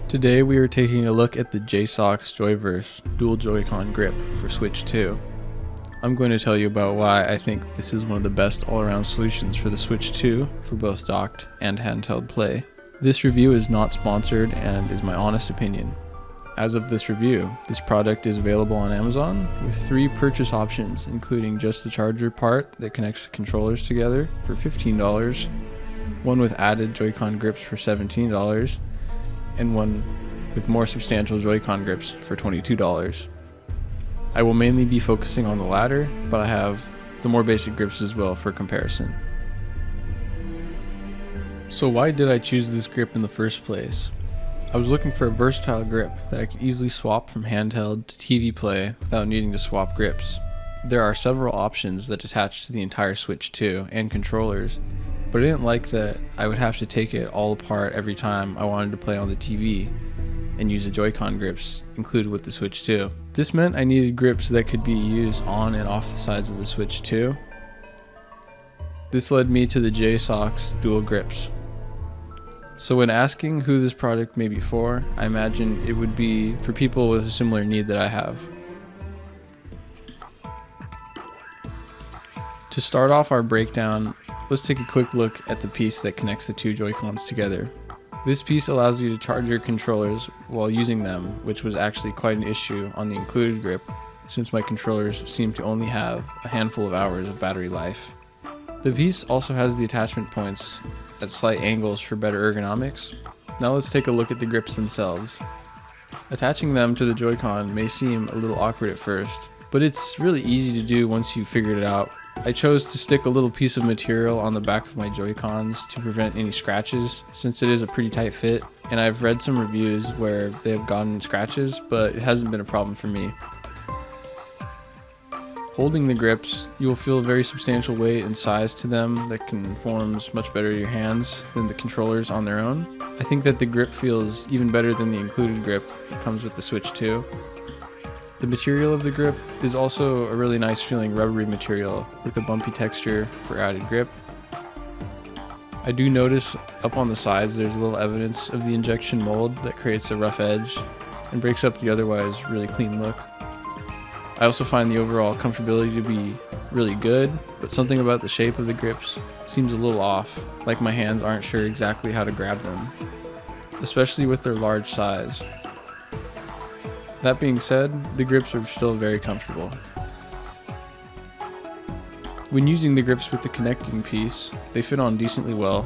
Today we are taking a look at the JSAUX JoyVerse dual Joy-Con grip for Switch 2. I'm going to tell you about why I think this is one of the best all-around solutions for the Switch 2 for both docked and handheld play. This review is not sponsored and is my honest opinion. As of this review, this product is available on Amazon with 3 purchase options, including just the charger part that connects the controllers together for $15, one with added Joy-Con grips for $17, and one with more substantial Joy-Con grips for $22. I will mainly be focusing on the latter, but I have the more basic grips as well for comparison. So why did I choose this grip in the first place? I was looking for a versatile grip that I could easily swap from handheld to TV play without needing to swap grips. There are several options that attach to the entire Switch 2 and controllers, but I didn't like that I would have to take it all apart every time I wanted to play on the TV and use the Joy-Con grips included with the Switch 2. This meant I needed grips that could be used on and off the sides of the Switch 2. This led me to the JSAUX dual grips. So when asking who this product may be for, I imagine it would be for people with a similar need that I have. To start off our breakdown, let's take a quick look at the piece that connects the two Joy-Cons together. This piece allows you to charge your controllers while using them, which was actually quite an issue on the included grip, since my controllers seem to only have a handful of hours of battery life. The piece also has the attachment points at slight angles for better ergonomics. Now let's take a look at the grips themselves. Attaching them to the Joy-Con may seem a little awkward at first, but it's really easy to do once you've figured it out. I chose to stick a little piece of material on the back of my Joy-Cons to prevent any scratches, since it is a pretty tight fit, and I've read some reviews where they have gotten scratches, but it hasn't been a problem for me. Holding the grips, you will feel a very substantial weight and size to them that conforms much better to your hands than the controllers on their own. I think that the grip feels even better than the included grip that comes with the Switch 2. The material of the grip is also a really nice feeling rubbery material with a bumpy texture for added grip. I do notice up on the sides there's a little evidence of the injection mold that creates a rough edge and breaks up the otherwise really clean look. I also find the overall comfortability to be really good, but something about the shape of the grips seems a little off, like my hands aren't sure exactly how to grab them, especially with their large size. That being said, the grips are still very comfortable. When using the grips with the connecting piece, they fit on decently well,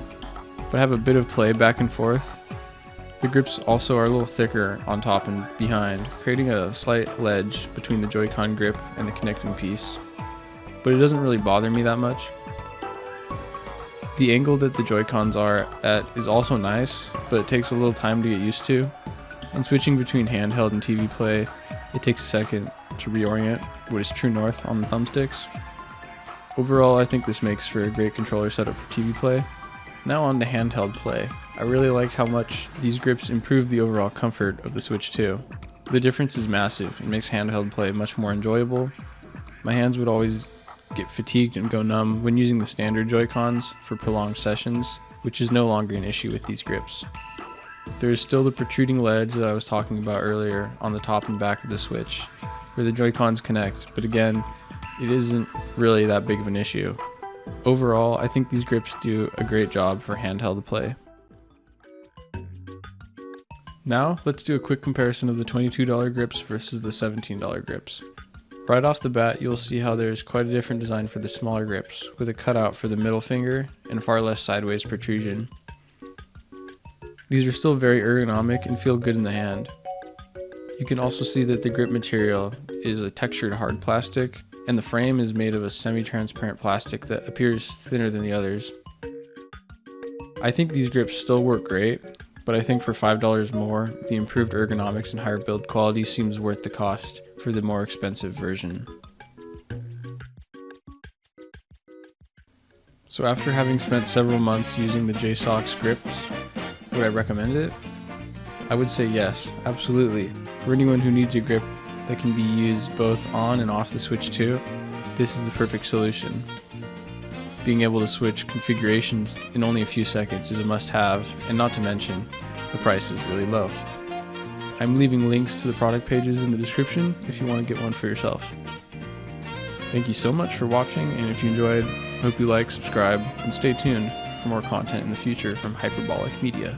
but have a bit of play back and forth. The grips also are a little thicker on top and behind, creating a slight ledge between the Joy-Con grip and the connecting piece, but it doesn't really bother me that much. The angle that the Joy-Cons are at is also nice, but it takes a little time to get used to. And switching between handheld and TV play, it takes a second to reorient what is true north on the thumbsticks. Overall, I think this makes for a great controller setup for TV play. Now on to handheld play. I really like how much these grips improve the overall comfort of the Switch 2. The difference is massive. It makes handheld play much more enjoyable. My hands would always get fatigued and go numb when using the standard Joy-Cons for prolonged sessions, which is no longer an issue with these grips. There is still the protruding ledge that I was talking about earlier on the top and back of the Switch, where the Joy-Cons connect, but again, it isn't really that big of an issue. Overall, I think these grips do a great job for handheld play. Now, let's do a quick comparison of the $22 grips versus the $17 grips. Right off the bat, you'll see how there's quite a different design for the smaller grips, with a cutout for the middle finger and far less sideways protrusion. These are still very ergonomic and feel good in the hand. You can also see that the grip material is a textured hard plastic, and the frame is made of a semi-transparent plastic that appears thinner than the others. I think these grips still work great, but I think for $5 more, the improved ergonomics and higher build quality seems worth the cost for the more expensive version. So after having spent several months using the JSAUX grips, would I recommend it? I would say yes, absolutely. For anyone who needs a grip that can be used both on and off the Switch 2, this is the perfect solution. Being able to switch configurations in only a few seconds is a must-have, and not to mention, the price is really low. I'm leaving links to the product pages in the description if you want to get one for yourself. Thank you so much for watching, and if you enjoyed, hope you like, subscribe, and stay tuned for more content in the future from Hyperbolic Media.